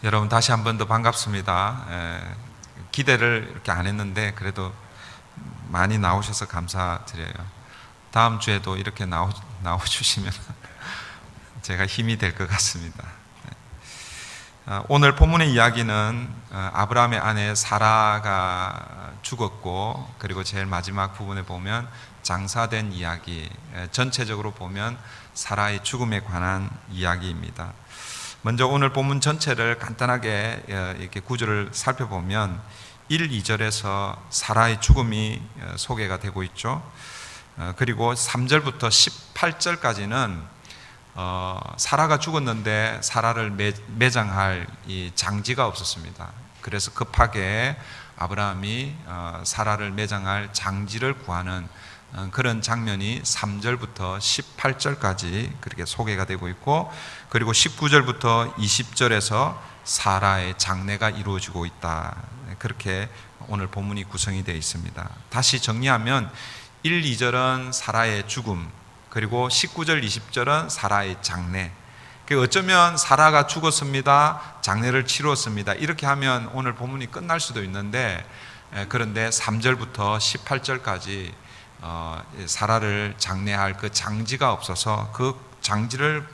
여러분 다시 한 번 더 반갑습니다. 기대를 이렇게 안 했는데 그래도 많이 나오셔서 감사드려요. 다음 주에도 이렇게 나와주시면 제가 힘이 될 것 같습니다. 오늘 본문의 이야기는 아브라함의 아내 사라가 죽었고, 그리고 제일 마지막 부분에 보면 장사된 이야기, 전체적으로 보면 사라의 죽음에 관한 이야기입니다. 먼저 오늘 본문 전체를 간단하게 이렇게 구절을 살펴보면 1, 2절에서 사라의 죽음이 소개가 되고 있죠. 그리고 3절부터 18절까지는 사라가 죽었는데 사라를 매장할 이 장지가 없었습니다. 그래서 급하게 아브라함이 사라를 매장할 장지를 구하는 그런 장면이 3절부터 18절까지 그렇게 소개가 되고 있고, 그리고 19절부터 20절에서 사라의 장례가 이루어지고 있다. 그렇게 오늘 본문이 구성이 되어 있습니다. 다시 정리하면 1, 2절은 사라의 죽음, 그리고 19절, 20절은 사라의 장례. 어쩌면 사라가 죽었습니다, 장례를 치루었습니다, 이렇게 하면 오늘 본문이 끝날 수도 있는데, 그런데 3절부터 18절까지 사라를 장례할 그 장지가 없어서 그 장지를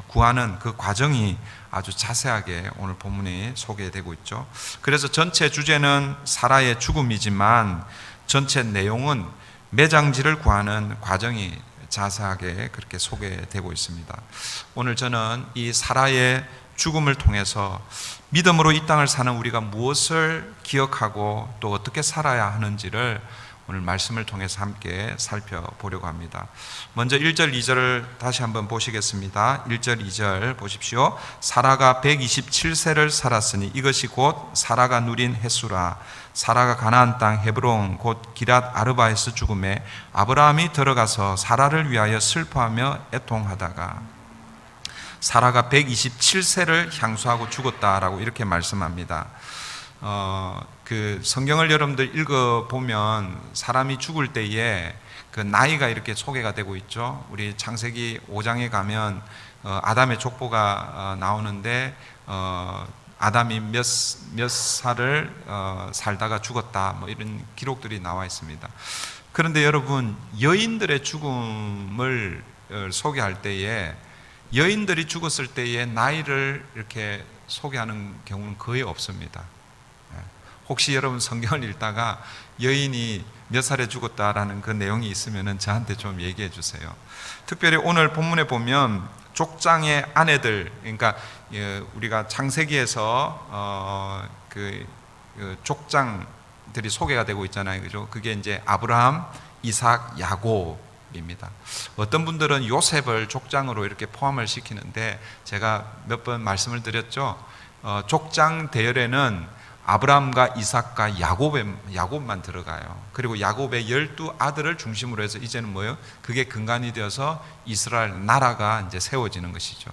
구하는 그 과정이 아주 자세하게 오늘 본문에 소개되고 있죠. 그래서 전체 주제는 사라의 죽음이지만 전체 내용은 매장지를 구하는 과정이 자세하게 그렇게 소개되고 있습니다. 오늘 저는 이 사라의 죽음을 통해서 믿음으로 이 땅을 사는 우리가 무엇을 기억하고 또 어떻게 살아야 하는지를 오늘 말씀을 통해서 함께 살펴보려고 합니다. 먼저 1절, 2절을 다시 한번 보시겠습니다. 1절, 2절 보십시오. 사라가 127세를 살았으니 이것이 곧 사라가 누린 횟수라. 사라가 가나안 땅 헤브론 곧 기랏 아르바에서 죽음에 아브라함이 들어가서 사라를 위하여 슬퍼하며 애통하다가, 사라가 127세를 향수하고 죽었다라고 이렇게 말씀합니다. 그 성경을 여러분들 읽어보면 사람이 죽을 때에 그 나이가 이렇게 소개가 되고 있죠. 우리 창세기 5장에 가면 아담의 족보가 나오는데 아담이 몇 살을 살다가 죽었다, 뭐 이런 기록들이 나와 있습니다. 그런데 여러분, 여인들의 죽음을 소개할 때에 여인들이 죽었을 때의 나이를 이렇게 소개하는 경우는 거의 없습니다. 혹시 여러분 성경을 읽다가 여인이 몇 살에 죽었다라는 그 내용이 있으면 저한테 좀 얘기해 주세요. 특별히 오늘 본문에 보면 족장의 아내들, 그러니까 우리가 창세기에서 그 족장들이 소개가 되고 있잖아요, 그죠? 그게 이제 아브라함, 이삭, 야곱입니다. 어떤 분들은 요셉을 족장으로 이렇게 포함을 시키는데, 제가 몇 번 말씀을 드렸죠. 족장 대열에는 아브라함과 이삭과 야곱만 들어가요. 그리고 야곱의 12아들을 중심으로 해서 이제는 뭐예요? 그게 근간이 되어서 이스라엘 나라가 이제 세워지는 것이죠.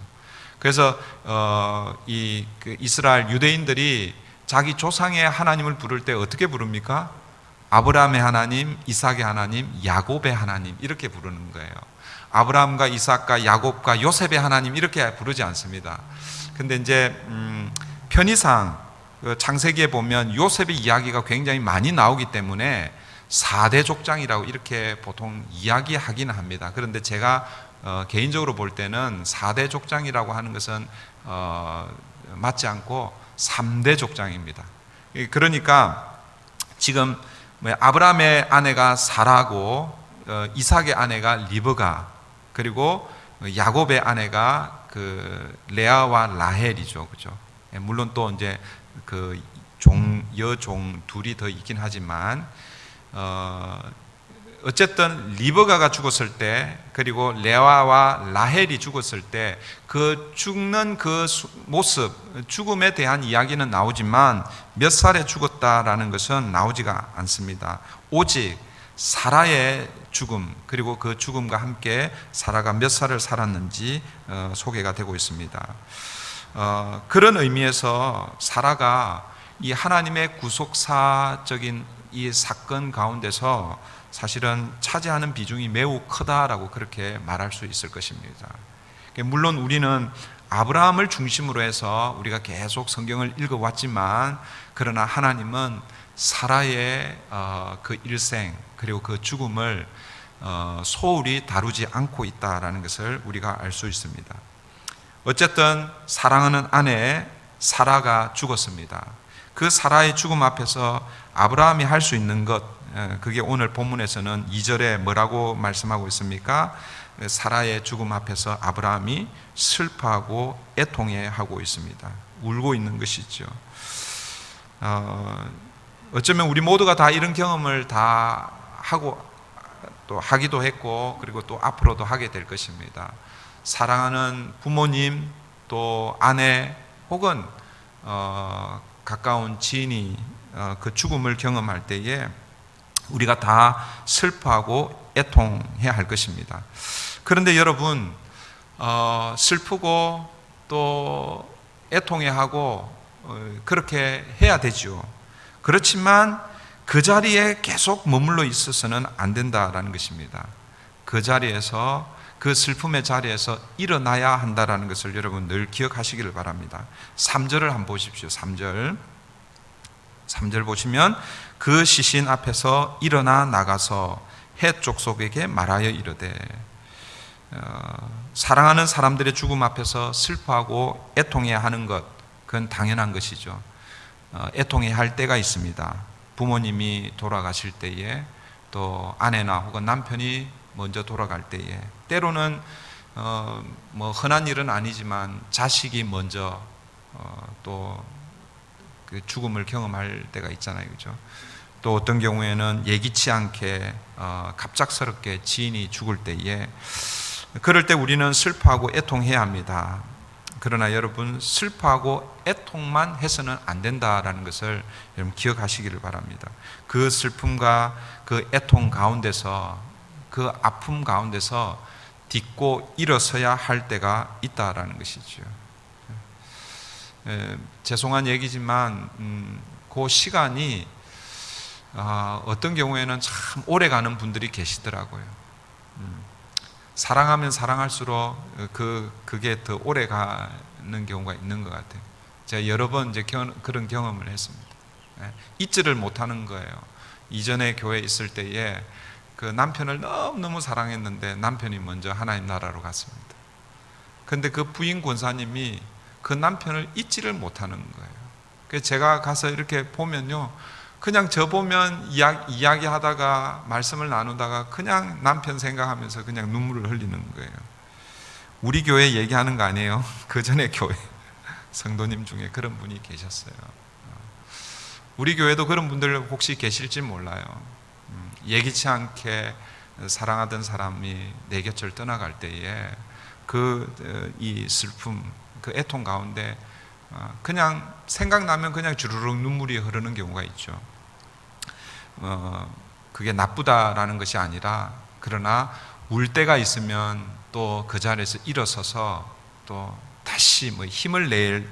그래서 그 이스라엘 유대인들이 자기 조상의 하나님을 부를 때 어떻게 부릅니까? 아브라함의 하나님, 이삭의 하나님, 야곱의 하나님, 이렇게 부르는 거예요. 아브라함과 이삭과 야곱과 요셉의 하나님 이렇게 부르지 않습니다. 근데 이제 편의상 창세기에 보면 요셉의 이야기가 굉장히 많이 나오기 때문에 4대 족장이라고 이렇게 보통 이야기하기는 합니다. 그런데 제가 개인적으로 볼 때는 4대 족장이라고 하는 것은 맞지 않고 3대 족장입니다. 그러니까 지금 아브라함의 아내가 사라고, 이삭의 아내가 리브가, 그리고 야곱의 아내가 그 레아와 라헬이죠, 그죠? 물론 또 이제 그 여종 둘이 더 있긴 하지만, 어쨌든 리브가가 죽었을 때, 그리고 레아와 라헬이 죽었을 때 그 죽는 그 모습, 죽음에 대한 이야기는 나오지만 몇 살에 죽었다라는 것은 나오지가 않습니다. 오직 사라의 죽음, 그리고 그 죽음과 함께 사라가 몇 살을 살았는지 소개가 되고 있습니다. 그런 의미에서 사라가 이 하나님의 구속사적인 이 사건 가운데서 사실은 차지하는 비중이 매우 크다라고 그렇게 말할 수 있을 것입니다. 물론 우리는 아브라함을 중심으로 해서 우리가 계속 성경을 읽어왔지만, 그러나 하나님은 사라의 그 일생 그리고 그 죽음을 소홀히 다루지 않고 있다라는 것을 우리가 알 수 있습니다. 어쨌든 사랑하는 아내 사라가 죽었습니다. 그 사라의 죽음 앞에서 아브라함이 할 수 있는 것, 그게 오늘 본문에서는 2절에 뭐라고 말씀하고 있습니까? 사라의 죽음 앞에서 아브라함이 슬퍼하고 애통해하고 있습니다. 울고 있는 것이죠. 어쩌면 우리 모두가 다 이런 경험을 다 하고 또 하기도 했고, 그리고 또 앞으로도 하게 될 것입니다. 사랑하는 부모님, 또 아내, 혹은 가까운 지인이 그 죽음을 경험할 때에 우리가 다 슬퍼하고 애통해야 할 것입니다. 그런데 여러분, 슬프고 또 애통해하고 그렇게 해야 되죠. 그렇지만 그 자리에 계속 머물러 있어서는 안 된다라는 것입니다. 그 자리에서, 그 슬픔의 자리에서 일어나야 한다라는 것을 여러분 늘 기억하시기를 바랍니다. 3절을 한번 보십시오. 3절 보시면, 그 시신 앞에서 일어나 나가서 해 족속에게 말하여 이르되. 사랑하는 사람들의 죽음 앞에서 슬퍼하고 애통해야 하는 것, 그건 당연한 것이죠. 애통해야 할 때가 있습니다. 부모님이 돌아가실 때에, 또 아내나 혹은 남편이 먼저 돌아갈 때에, 때로는 뭐 흔한 일은 아니지만 자식이 먼저 또 그 죽음을 경험할 때가 있잖아요, 그죠? 또 어떤 경우에는 예기치 않게 갑작스럽게 지인이 죽을 때에, 그럴 때 우리는 슬퍼하고 애통해야 합니다. 그러나 여러분, 슬퍼하고 애통만 해서는 안 된다라는 것을 여러분 기억하시기를 바랍니다. 그 슬픔과 그 애통 가운데서, 그 아픔 가운데서 딛고 일어서야 할 때가 있다라는 것이죠. 죄송한 얘기지만 그 시간이 어떤 경우에는 참 오래 가는 분들이 계시더라고요. 사랑하면 사랑할수록 그게 더 오래 가는 경우가 있는 것 같아요. 제가 여러 번 이제 그런 경험을 했습니다. 잊지를 못하는 거예요. 이전에 교회에 있을 때에 그 남편을 너무너무 사랑했는데 남편이 먼저 하나님 나라로 갔습니다. 근데 그 부인 권사님이 그 남편을 잊지를 못하는 거예요. 그래서 제가 가서 이렇게 보면요, 그냥 저 보면 이야기하다가 말씀을 나누다가 그냥 남편 생각하면서 그냥 눈물을 흘리는 거예요. 우리 교회 얘기하는 거 아니에요. 그 전에 교회 성도님 중에 그런 분이 계셨어요. 우리 교회도 그런 분들 혹시 계실지 몰라요. 예기치 않게 사랑하던 사람이 내 곁을 떠나갈 때에 이 슬픔, 그 애통 가운데 그냥 생각나면 그냥 주르륵 눈물이 흐르는 경우가 있죠. 그게 나쁘다라는 것이 아니라, 그러나 울 때가 있으면 또 그 자리에서 일어서서 또 다시 힘을 낼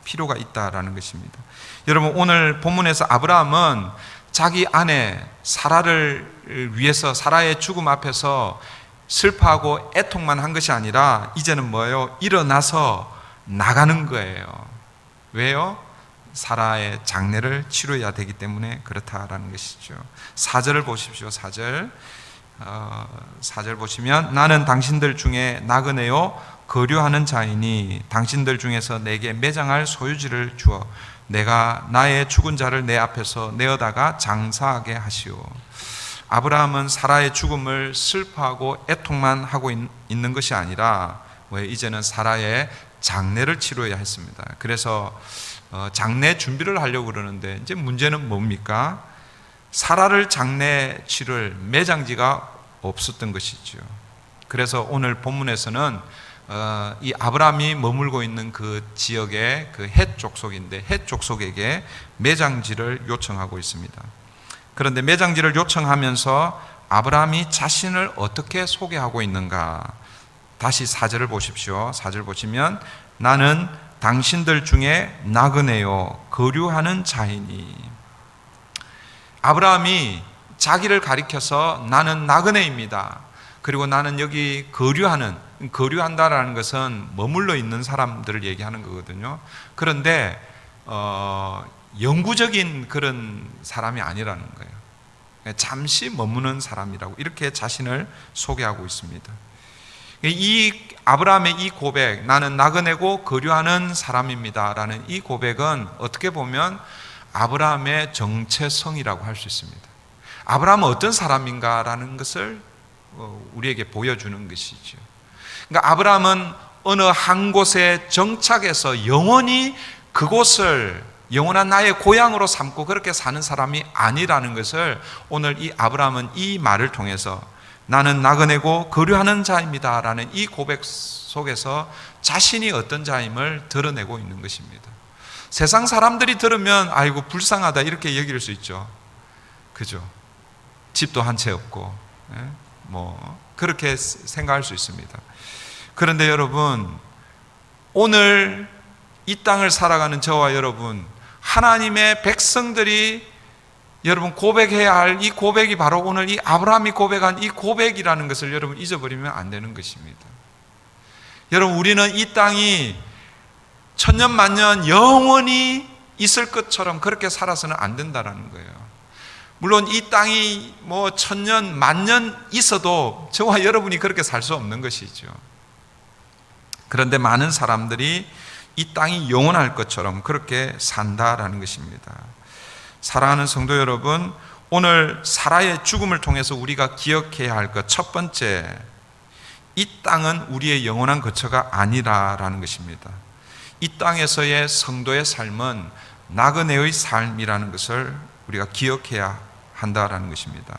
필요가 있다라는 것입니다. 여러분, 오늘 본문에서 아브라함은 자기 아내 사라를 위해서, 사라의 죽음 앞에서 슬퍼하고 애통만 한 것이 아니라 이제는 뭐예요? 일어나서 나가는 거예요. 왜요? 사라의 장례를 치러야 되기 때문에 그렇다라는 것이죠. 4절을 보십시오. 4절 보시면, 나는 당신들 중에 나그네요 거류하는 자이니 당신들 중에서 내게 매장할 소유지를 주어 내가 나의 죽은 자를 내 앞에서 내어다가 장사하게 하시오. 아브라함은 사라의 죽음을 슬퍼하고 애통만 하고 있는 것이 아니라 이제는 사라의 장례를 치러야 했습니다. 그래서 장례 준비를 하려고 그러는데, 이제 문제는 뭡니까? 사라를 장례 치를 매장지가 없었던 것이죠. 그래서 오늘 본문에서는 이 아브라함이 머물고 있는 그 지역의 그 헷 족속인데, 헷 족속에게 매장지를 요청하고 있습니다. 그런데 매장지를 요청하면서 아브라함이 자신을 어떻게 소개하고 있는가? 다시 4절을 보십시오. 4절 보시면, 나는 당신들 중에 나그네요 거류하는 자이니. 아브라함이 자기를 가리켜서 나는 나그네입니다. 그리고 나는 여기 거류하는, 거류한다라는 것은 머물러 있는 사람들을 얘기하는 거거든요. 그런데 영구적인 그런 사람이 아니라는 거예요. 잠시 머무는 사람이라고 이렇게 자신을 소개하고 있습니다. 이 아브라함의 이 고백, 나는 나그네고 거류하는 사람입니다라는 이 고백은 어떻게 보면 아브라함의 정체성이라고 할 수 있습니다. 아브라함은 어떤 사람인가라는 것을 우리에게 보여주는 것이죠. 그러니까 아브라함은 어느 한 곳에 정착해서 영원히 그곳을 영원한 나의 고향으로 삼고 그렇게 사는 사람이 아니라는 것을 오늘 이 아브라함은 이 말을 통해서 나는 나그네고 거류하는 자입니다 라는 이 고백 속에서 자신이 어떤 자임을 드러내고 있는 것입니다. 세상 사람들이 들으면 아이고 불쌍하다 이렇게 여길 수 있죠. 그죠? 집도 한 채 없고 그렇게 생각할 수 있습니다. 그런데 여러분, 오늘 이 땅을 살아가는 저와 여러분, 하나님의 백성들이 여러분 고백해야 할 이 고백이 바로 오늘 이 아브라함이 고백한 이 고백이라는 것을 여러분 잊어버리면 안 되는 것입니다. 여러분, 우리는 이 땅이 천년 만년 영원히 있을 것처럼 그렇게 살아서는 안 된다는 거예요. 물론 이 땅이 천년 만년 있어도 저와 여러분이 그렇게 살 수 없는 것이죠. 그런데 많은 사람들이 이 땅이 영원할 것처럼 그렇게 산다라는 것입니다. 사랑하는 성도 여러분, 오늘 사라의 죽음을 통해서 우리가 기억해야 할 것 첫 번째, 이 땅은 우리의 영원한 거처가 아니라라는 것입니다. 이 땅에서의 성도의 삶은 나그네의 삶이라는 것을 우리가 기억해야 한다라는 것입니다.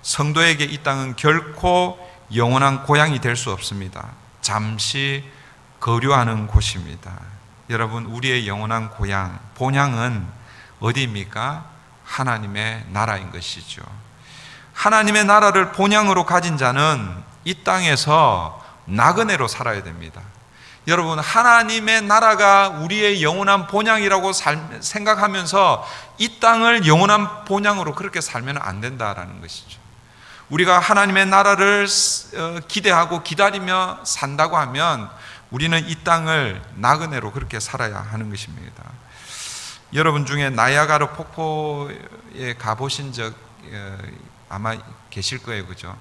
성도에게 이 땅은 결코 영원한 고향이 될 수 없습니다. 잠시 거류하는 곳입니다. 여러분, 우리의 영원한 고향, 본향은 어디입니까? 하나님의 나라인 것이죠. 하나님의 나라를 본향으로 가진 자는 이 땅에서 나그네로 살아야 됩니다. 여러분, 하나님의 나라가 우리의 영원한 본향이라고 생각하면서 이 땅을 영원한 본향으로 그렇게 살면 안 된다라는 것이죠. 우리가 하나님의 나라를 기대하고 기다리며 산다고 하면 우리는 이 땅을 나그네로 그렇게 살아야 하는 것입니다. 여러분 중에 나이아가라 폭포에 가보신 적 아마 계실 거예요, 그죠?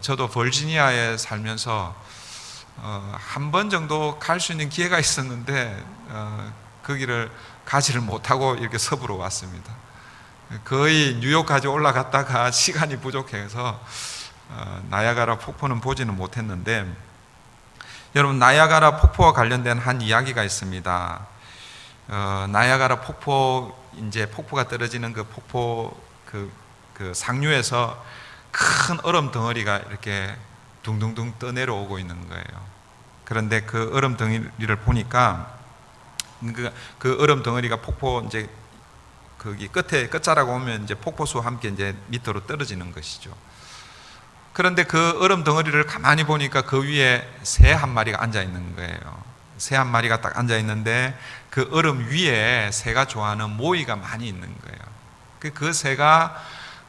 저도 버지니아에 살면서 한 번 정도 갈 수 있는 기회가 있었는데 거기를 가지를 못하고 이렇게 서부로 왔습니다. 거의 뉴욕까지 올라갔다가 시간이 부족해서 나이아가라 폭포는 보지는 못했는데, 여러분, 나이아가라 폭포와 관련된 한 이야기가 있습니다. 나이아가라 폭포, 이제 폭포가 떨어지는 그 폭포 그 상류에서 큰 얼음 덩어리가 이렇게 둥둥둥 떠내려오고 있는 거예요. 그런데 그 얼음 덩어리를 보니까 그 얼음 덩어리가 폭포 이제 거기 끝자락 오면 이제 폭포수와 함께 이제 밑으로 떨어지는 것이죠. 그런데 그 얼음 덩어리를 가만히 보니까 그 위에 새 한 마리가 앉아 있는 거예요. 새 한 마리가 딱 앉아 있는데 그 얼음 위에 새가 좋아하는 모이가 많이 있는 거예요. 그 새가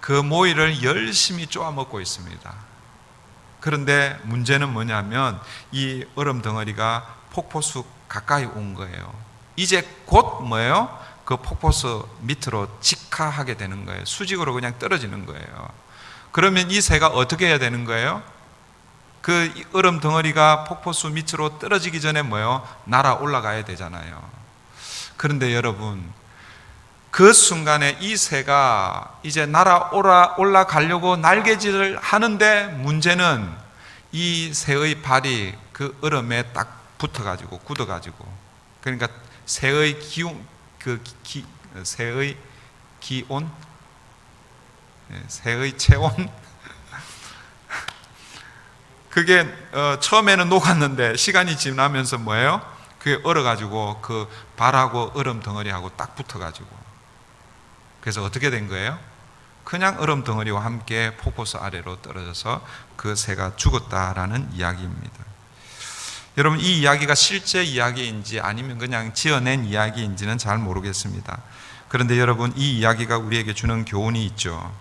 그 모이를 열심히 쪼아 먹고 있습니다. 그런데 문제는 뭐냐면 이 얼음 덩어리가 폭포수 가까이 온 거예요. 이제 곧 뭐예요? 그 폭포수 밑으로 직하하게 되는 거예요. 수직으로 그냥 떨어지는 거예요. 그러면 이 새가 어떻게 해야 되는 거예요? 그 얼음 덩어리가 폭포수 밑으로 떨어지기 전에 뭐예요? 날아 올라가야 되잖아요. 그런데 여러분, 그 순간에 이 새가 이제 날아 올라가려고 날개질을 하는데, 문제는 이 새의 발이 그 얼음에 딱 붙어가지고 굳어가지고, 그러니까 새의 기온, 새의 기온, 새의 체온, 그게 처음에는 녹았는데 시간이 지나면서 뭐예요? 그게 얼어가지고 그 발하고 얼음 덩어리하고 딱 붙어가지고, 그래서 어떻게 된 거예요? 그냥 얼음 덩어리와 함께 폭포수 아래로 떨어져서 그 새가 죽었다라는 이야기입니다. 여러분, 이 이야기가 실제 이야기인지 아니면 그냥 지어낸 이야기인지는 잘 모르겠습니다. 그런데 여러분, 이 이야기가 우리에게 주는 교훈이 있죠.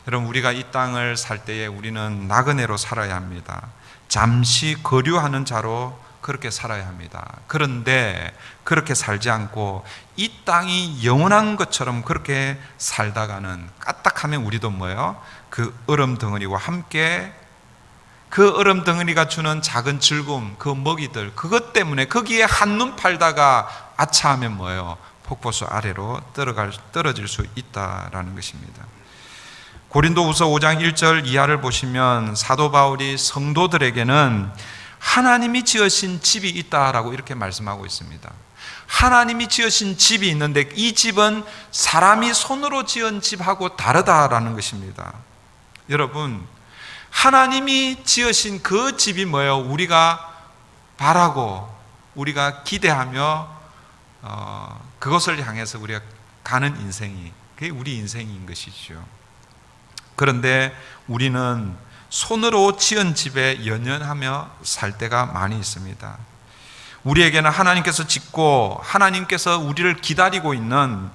여러분, 우리가 이 땅을 살 때에 우리는 나그네로 살아야 합니다. 잠시 거류하는 자로 그렇게 살아야 합니다. 그런데 그렇게 살지 않고 이 땅이 영원한 것처럼 그렇게 살다가는 까딱하면 우리도 뭐예요? 그 얼음 덩어리와 함께 그 얼음 덩어리가 주는 작은 즐거움, 그 먹이들, 그것 때문에 거기에 한눈 팔다가 아차하면 뭐예요? 폭포수 아래로 떨어질 수 있다라는 것입니다. 고린도후서 5장 1절 이하를 보시면 사도 바울이 성도들에게는 하나님이 지으신 집이 있다라고 이렇게 말씀하고 있습니다. 하나님이 지으신 집이 있는데 이 집은 사람이 손으로 지은 집하고 다르다라는 것입니다. 여러분, 하나님이 지으신 그 집이 뭐예요? 우리가 바라고 우리가 기대하며 그것을 향해서 우리가 가는 인생이, 그게 우리 인생인 것이죠. 그런데 우리는 손으로 지은 집에 연연하며 살 때가 많이 있습니다. 우리에게는 하나님께서 짓고 하나님께서 우리를 기다리고 있는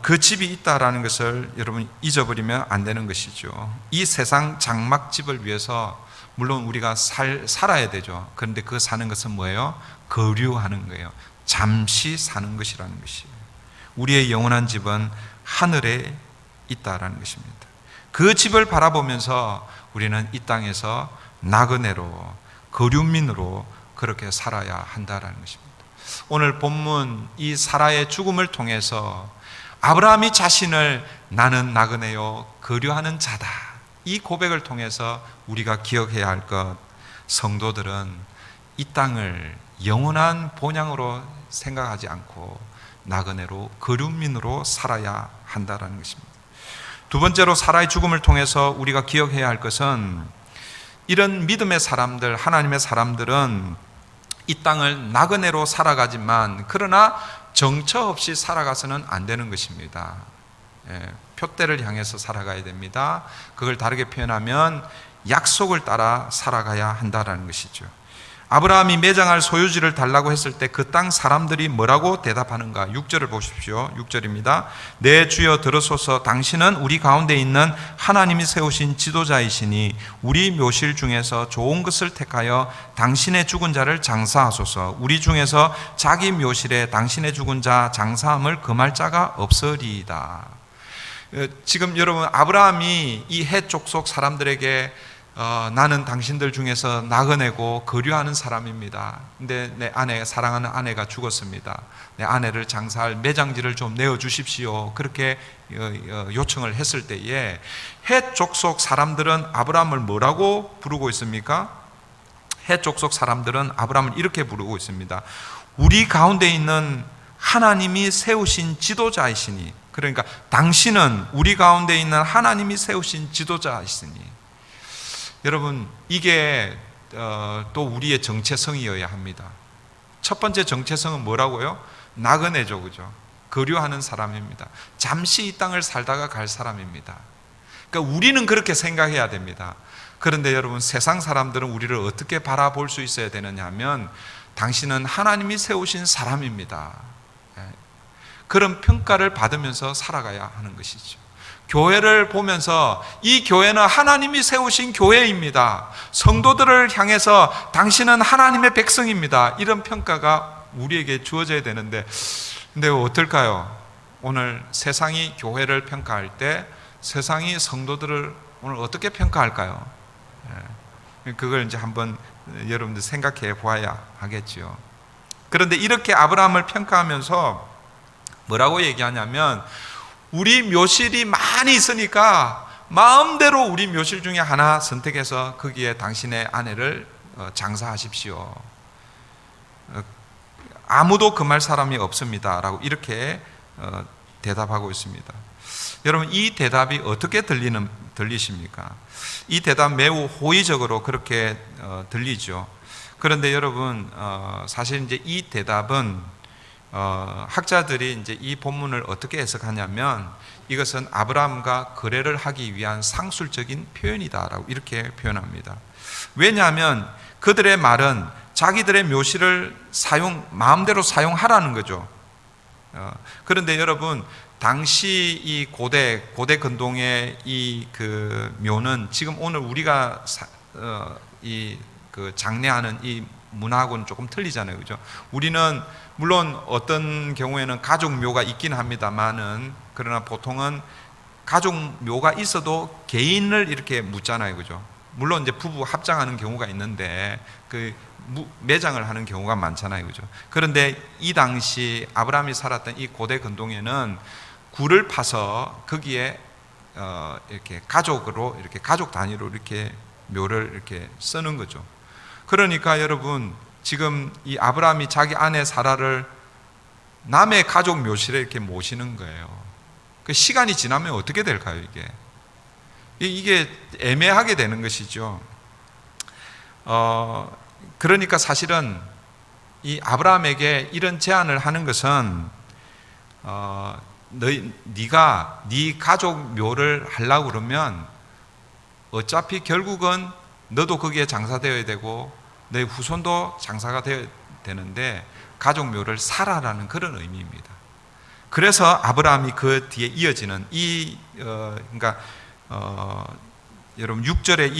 그 집이 있다라는 것을 여러분 잊어버리면 안 되는 것이죠. 이 세상 장막집을 위해서 물론 우리가 살아야 되죠. 그런데 그 사는 것은 뭐예요? 거류하는 거예요. 잠시 사는 것이라는 것이에요. 우리의 영원한 집은 하늘에 있다라는 것입니다. 그 집을 바라보면서 우리는 이 땅에서 나그네로 거류민으로 그렇게 살아야 한다라는 것입니다. 오늘 본문 이 사라의 죽음을 통해서 아브라함이 자신을 나는 나그네요 거류하는 자다, 이 고백을 통해서 우리가 기억해야 할 것, 성도들은 이 땅을 영원한 본향으로 생각하지 않고 나그네로 거류민으로 살아야 한다라는 것입니다. 두 번째로 사라의 죽음을 통해서 우리가 기억해야 할 것은 이런 믿음의 사람들, 하나님의 사람들은 이 땅을 나그네로 살아가지만 그러나 정처 없이 살아가서는 안 되는 것입니다. 표대를 향해서 살아가야 됩니다. 그걸 다르게 표현하면 약속을 따라 살아가야 한다는 것이죠. 아브라함이 매장할 소유지를 달라고 했을 때 그 땅 사람들이 뭐라고 대답하는가? 6절을 보십시오. 6절입니다. 내 주여 들으소서, 당신은 우리 가운데 있는 하나님이 세우신 지도자이시니 우리 묘실 중에서 좋은 것을 택하여 당신의 죽은 자를 장사하소서. 우리 중에서 자기 묘실에 당신의 죽은 자 장사함을 금할 자가 없으리이다. 지금 여러분, 아브라함이 이 헷 족속 사람들에게 나는 당신들 중에서 나그네고 거류하는 사람입니다. 근데 내 아내, 사랑하는 아내가 죽었습니다. 내 아내를 장사할 매장지를 좀 내어주십시오. 그렇게 요청을 했을 때에 헷 족속 사람들은 아브라함을 뭐라고 부르고 있습니까? 헷 족속 사람들은 아브라함을 이렇게 부르고 있습니다. 우리 가운데 있는 하나님이 세우신 지도자이시니, 그러니까 당신은 우리 가운데 있는 하나님이 세우신 지도자이시니. 여러분, 이게 또 우리의 정체성이어야 합니다. 첫 번째 정체성은 뭐라고요? 나그네죠, 그죠? 거류하는 사람입니다. 잠시 이 땅을 살다가 갈 사람입니다. 그러니까 우리는 그렇게 생각해야 됩니다. 그런데 여러분, 세상 사람들은 우리를 어떻게 바라볼 수 있어야 되느냐 하면 당신은 하나님이 세우신 사람입니다. 그런 평가를 받으면서 살아가야 하는 것이죠. 교회를 보면서 이 교회는 하나님이 세우신 교회입니다. 성도들을 향해서 당신은 하나님의 백성입니다. 이런 평가가 우리에게 주어져야 되는데, 근데 어떨까요? 오늘 세상이 교회를 평가할 때 세상이 성도들을 오늘 어떻게 평가할까요? 그걸 이제 한번 여러분들 생각해 보아야 하겠죠. 그런데 이렇게 아브라함을 평가하면서 뭐라고 얘기하냐면, 우리 묘실이 많이 있으니까 마음대로 우리 묘실 중에 하나 선택해서 거기에 당신의 아내를 장사하십시오. 아무도 금할 사람이 없습니다 라고 이렇게 대답하고 있습니다. 여러분, 이 대답이 어떻게 들리십니까? 이 대답 매우 호의적으로 그렇게 들리죠. 그런데 여러분, 사실 이제 이 대답은 학자들이 이제 이 본문을 어떻게 해석하냐면 이것은 아브라함과 거래를 하기 위한 상술적인 표현이다라고 이렇게 표현합니다. 왜냐하면 그들의 말은 자기들의 묘실을 마음대로 사용하라는 거죠. 그런데 여러분, 당시 이 고대 근동의 이 그 묘는 지금 오늘 우리가 이 그 장례하는 이 문화하고는 조금 틀리잖아요, 그죠? 우리는 물론 어떤 경우에는 가족 묘가 있긴 합니다만은, 그러나 보통은 가족 묘가 있어도 개인을 이렇게 묻잖아요, 그죠? 물론 이제 부부 합장하는 경우가 있는데 그 매장을 하는 경우가 많잖아요, 그죠? 그런데 이 당시 아브라함이 살았던 이 고대 근동에는 굴을 파서 거기에 이렇게 가족으로, 이렇게 가족 단위로 이렇게 묘를 이렇게 쓰는 거죠. 그러니까 여러분, 지금 이 아브라함이 자기 아내 사라를 남의 가족 묘실에 이렇게 모시는 거예요. 그 시간이 지나면 어떻게 될까요, 이게 애매하게 되는 것이죠. 그러니까 사실은 이 아브라함에게 이런 제안을 하는 것은 네가 네 가족 묘를 하려고 그러면 어차피 결국은 너도 거기에 장사되어야 되고 내 후손도 장사가 되어야 되는데 가족 묘를 사라라는 그런 의미입니다. 그래서 아브라함이 그 뒤에 이어지는 그러니까 여러분 6절의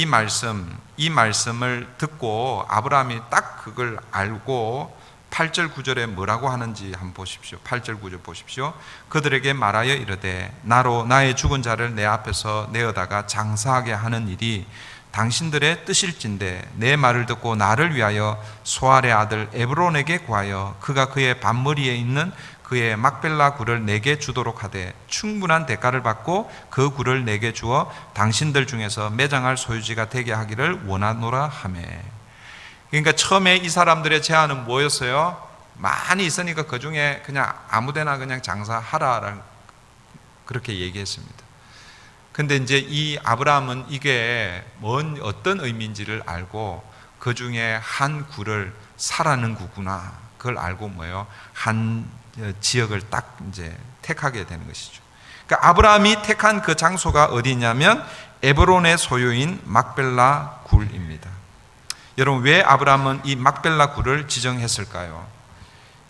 이 말씀을 듣고 아브라함이 딱 그걸 알고 8절 9절에 뭐라고 하는지 한번 보십시오. 8절 9절 보십시오. 그들에게 말하여 이르되 나로 나의 죽은 자를 내 앞에서 내어다가 장사하게 하는 일이 당신들의 뜻일진데 내 말을 듣고 나를 위하여 소알의 아들 에브론에게 구하여 그가 그의 밭머리에 있는 그의 막벨라 굴을 내게 주도록 하되 충분한 대가를 받고 그 굴을 내게 주어 당신들 중에서 매장할 소유지가 되게 하기를 원하노라 하매. 그러니까 처음에 이 사람들의 제안은 뭐였어요? 많이 있으니까 그 중에 그냥 아무데나 그냥 장사하라라는 그렇게 얘기했습니다. 근데 이제 이 아브라함은 이게 어떤 의미인지를 알고 그 중에 한 굴을 사라는 구구나 그걸 알고 뭐예요? 한 지역을 딱 이제 택하게 되는 것이죠. 그러니까 아브라함이 택한 그 장소가 어디냐면 에브론의 소유인 막벨라 굴입니다. 여러분, 왜 아브라함은 이 막벨라 굴을 지정했을까요?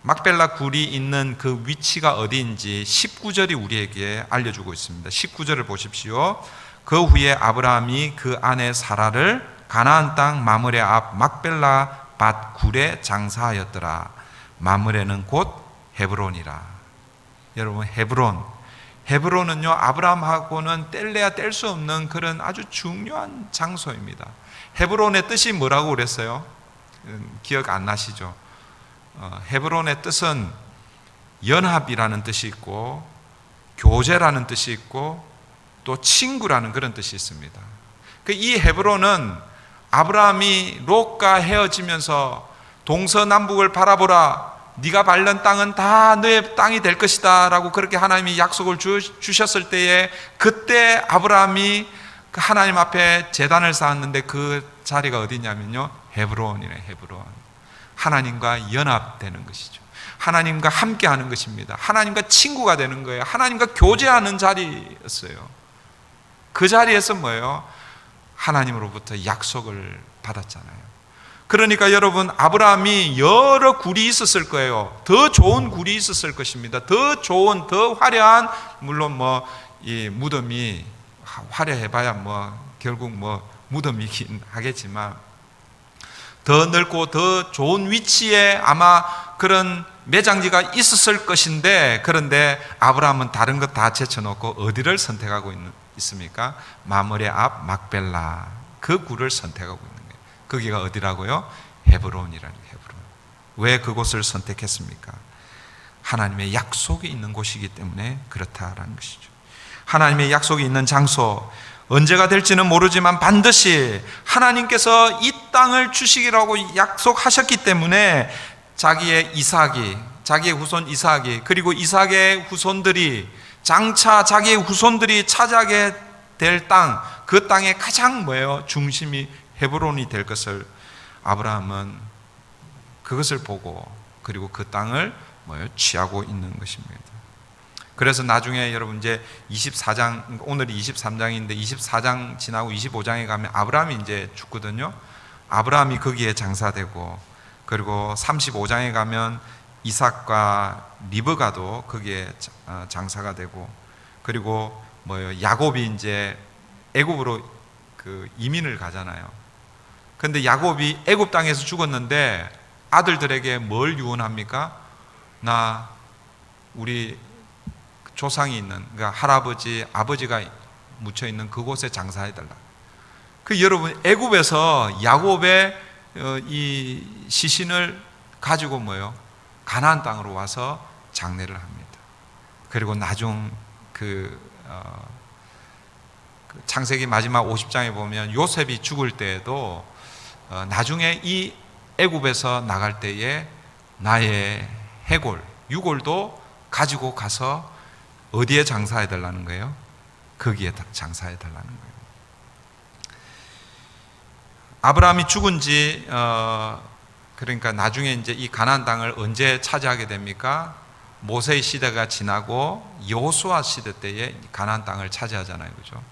막벨라 굴이 있는 그 위치가 어디인지 19절이 우리에게 알려주고 있습니다. 19절을 보십시오. 그 후에 아브라함이 그 아내 사라를 가나안 땅 마므레 앞 막벨라 밭 굴에 장사하였더라. 마므레는 곧 헤브론이라. 여러분, 헤브론은요 아브라함하고는 뗄래야 뗄 수 없는 그런 아주 중요한 장소입니다. 헤브론의 뜻이 뭐라고 그랬어요? 기억 안 나시죠? 헤브론의 뜻은 연합이라는 뜻이 있고 교제라는 뜻이 있고 또 친구라는 그런 뜻이 있습니다. 이 헤브론은 아브라함이 롯과 헤어지면서 동서남북을 바라보라, 네가 밟는 땅은 다 너의 땅이 될 것이다 라고 그렇게 하나님이 약속을 주셨을 때에 그때 아브라함이 하나님 앞에 제단을 쌓았는데 그 자리가 어디냐면요 헤브론이네. 헤브론. 하나님과 연합되는 것이죠. 하나님과 함께하는 것입니다. 하나님과 친구가 되는 거예요. 하나님과 교제하는 자리였어요. 그 자리에서 뭐예요? 하나님으로부터 약속을 받았잖아요. 그러니까 여러분, 아브라함이 여러 굴이 있었을 거예요. 더 좋은 굴이 있었을 것입니다. 더 좋은, 더 화려한, 물론 뭐 이 무덤이 화려해봐야 결국 무덤이긴 하겠지만 더 넓고 더 좋은 위치에 아마 그런 매장지가 있었을 것인데, 그런데 아브라함은 다른 것 다 제쳐놓고 어디를 선택하고 있습니까? 마므레 앞 막벨라, 그 굴을 선택하고 있는 거예요. 거기가 어디라고요? 헤브론이라는 헤브론. 왜 그곳을 선택했습니까? 하나님의 약속이 있는 곳이기 때문에 그렇다라는 것이죠. 하나님의 약속이 있는 장소, 언제가 될지는 모르지만 반드시 하나님께서 이 땅을 주시기라고 약속하셨기 때문에 자기의 후손 이삭이, 그리고 이삭의 후손들이 장차 자기의 후손들이 차지하게 될 땅, 그 땅의 가장 중심이 헤브론이 될 것을 아브라함은 그것을 보고 그리고 그 땅을 취하고 있는 것입니다. 그래서 나중에 여러분 이제 24장, 오늘이 23장인데 24장 지나고 25장에 가면 아브라함이 이제 죽거든요. 아브라함이 거기에 장사되고, 그리고 35장에 가면 이삭과 리브가도 거기에 장사가 되고, 그리고 야곱이 이제 애굽으로 그 이민을 가잖아요. 근데 야곱이 애굽 땅에서 죽었는데 아들들에게 뭘 유언합니까? 나 우리 조상이 있는, 그러니까 할아버지, 아버지가 묻혀 있는 그곳에 장사해달라. 그 여러분, 애굽에서 야곱의 이 시신을 가지고 뭐요? 가나안 땅으로 와서 장례를 합니다. 그리고 나중 창세기 마지막 50장에 보면 요셉이 죽을 때에도 나중에 이 애굽에서 나갈 때에 나의 해골, 유골도 가지고 가서 어디에 장사해 달라는 거예요? 거기에 장사해 달라는 거예요. 아브라함이 죽은 지 그러니까 나중에 이제 이 가나안 땅을 언제 차지하게 됩니까? 모세의 시대가 지나고 여호수아 시대 때에 가나안 땅을 차지하잖아요, 그죠?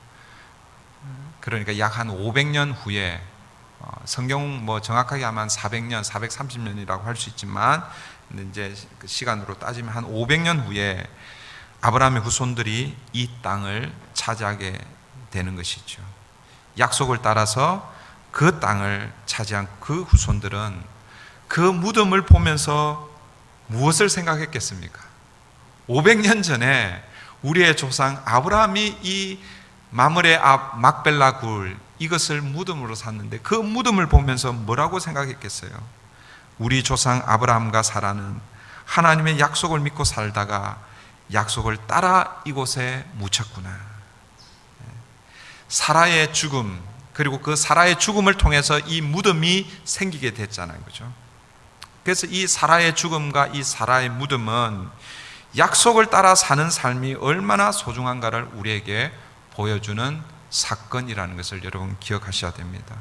그러니까 약 한 500년 후에 성경 뭐 정확하게 하면 400년, 430년이라고 할 수 있지만 이제 그 시간으로 따지면 한 500년 후에 아브라함의 후손들이 이 땅을 차지하게 되는 것이죠. 약속을 따라서 그 땅을 차지한 그 후손들은 그 무덤을 보면서 무엇을 생각했겠습니까? 500년 전에 우리의 조상 아브라함이 이 마므레 앞 막벨라 굴 이것을 무덤으로 샀는데 그 무덤을 보면서 뭐라고 생각했겠어요? 우리 조상 아브라함과 사라는 하나님의 약속을 믿고 살다가 약속을 따라 이곳에 묻혔구나. 사라의 죽음, 그리고 그 사라의 죽음을 통해서 이 무덤이 생기게 됐잖아요, 그죠? 그래서 이 사라의 죽음과 이 사라의 무덤은 약속을 따라 사는 삶이 얼마나 소중한가를 우리에게 보여주는 사건이라는 것을 여러분 기억하셔야 됩니다.